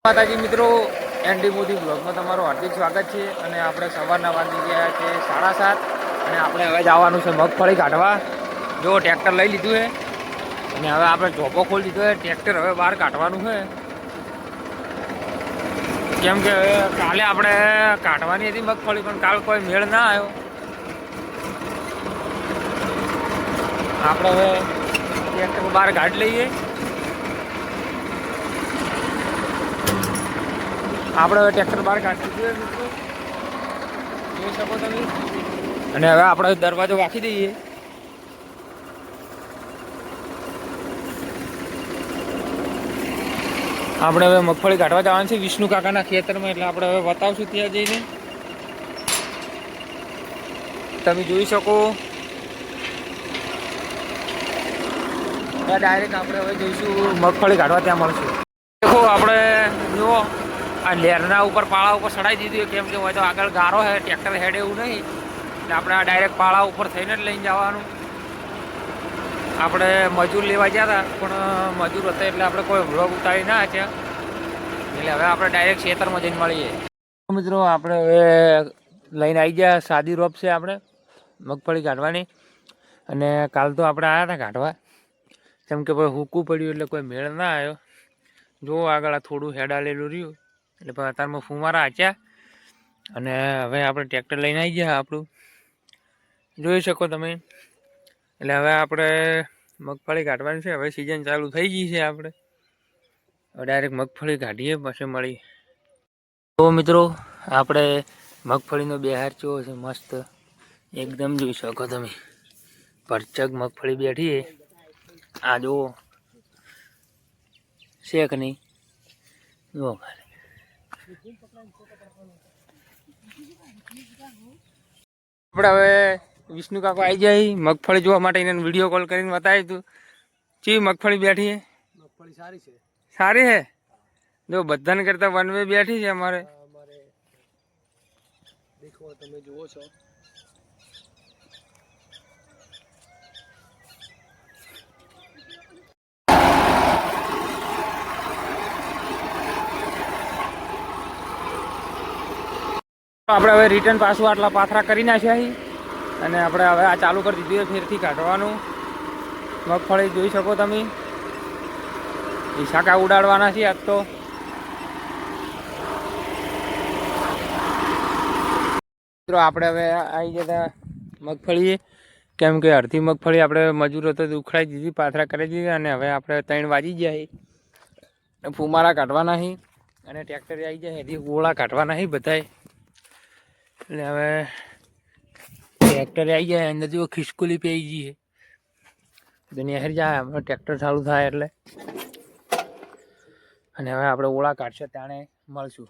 માતાજી મિત્રો, એનડી મોદી બ્લોગમાં તમારું હાર્દિક સ્વાગત છે. અને આપણે સવારના વાગી ગયા છે 7:30 અને આપણે હવે જવાનું છે મગફળી કાઢવા. જો ટ્રેક્ટર લઈ લીધું છે અને હવે આપણે ચોપો ખોલી દીધો છે. ટ્રેક્ટર હવે બહાર કાઢવાનું છે, કેમ કે કાલે આપણે કાઢવાની હતી મગફળી, પણ કાલ કોઈ મેળ ના આવ્યો. આપણે હવે ટ્રેક્ટર બહાર કાઢી લઈએ. આપણે હવે ટ્રેક્ટર બહાર કાઢી દીધું મિત્રો, જોઈ શકો તમે. અને હવે આપણે દરવાજો વાંકી દઈએ. આપણે હવે મગફળી કાઢવા જવાનું છે વિષ્ણુ કાકાના ખેતરમાં, એટલે આપણે હવે બતાવશું ત્યાં જઈને. તમે જોઈ શકો ડાયરેક્ટ આપણે હવે જઈશું મગફળી કાઢવા, ત્યાં મળશું. દેખો આપણે જુઓ આ લહેરના ઉપર પાળા ઉપર ચડાવી દીધું, કેમ કે હોય તો આગળ ગારો છે, ટ્રેક્ટર હેડ એવું નહીં, એટલે આપણે આ ડાયરેક્ટ પાળા ઉપર થઈને જ લઈને જવાનું. આપણે મજૂર લેવા ગયા હતા, પણ મજૂર હતા એટલે આપણે કોઈ વ્લોગ ઉતારી ના છે, એટલે હવે આપણે ડાયરેક્ટ ખેતરમાં જઈને મળીએ. મિત્રો આપણે હવે લઈને આવી ગયા, સાદી રોપ છે આપણે મગફળી કાઢવાની. અને કાલ તો આપણે આવ્યા હતા કાઢવા, કેમ કે ભાઈ હૂકું પડ્યું એટલે કોઈ મેળ ના આવ્યો. જો આગળ આ થોડું હેડાલેલું રહ્યું, એટલે ભાઈ અત્યારમાં ફુવારા આચ્યા. અને હવે આપણે ટ્રેક્ટર લઈને આવી ગયા આપણું, જોઈ શકો તમે. એટલે હવે આપણે મગફળી કાઢવાની છે. હવે સિઝન ચાલુ થઈ ગઈ છે, આપણે હવે ડાયરેક્ટ મગફળી કાઢીએ પછી મળી. તો મિત્રો આપણે મગફળીનો બિહાર કેવો છે, મસ્ત એકદમ જોઈ શકો તમે. ભરચક મગફળી બેઠી આ જુઓ છે કે નહીં, જુઓ. આપણે હવે વિષ્ણુ કાકો આવી જાય મગફળી જોવા માટે, એને વિડીયો કોલ કરીને બતાવી હતું. ચી મગફળી બેઠી છે? મગફળી સારી છે. સારી છે. જો બધાને કરતા વન વે બેઠી છે અમારે. દેખો તમે જુઓ છો. આપણે હવે રિટર્ન પાછું આટલા પાથરા કરી નાખ્યા, અને આપણે હવે આ ચાલુ કરી દીધું ફેરથી કાઢવાનું. મગફળી જોઈ શકો તમે, એ શાકા ઉડાડવાના છે આજ તો. મિત્રો આપણે હવે આવી જતા મગફળી, કેમ કે અડધી મગફળી આપણે મજૂર હતો ઉખડાઈ દીધી, પાથરા કરી દીધી. અને હવે આપણે 3 વાગી ગયા, ફુમારા કાઢવાના છે અને ટ્રેક્ટર આવી જાય એથી ગોળા કાઢવાના છે બધાય. એટલે હવે ટ્રેક્ટર આવી જાય, અંદર જો ખિસકોલી પી જઈએ તો નહેર જાય, આપણે ટ્રેક્ટર ચાલુ થાય એટલે. અને હવે આપણે ઓળા કાઢશે ત્યારે મળશું.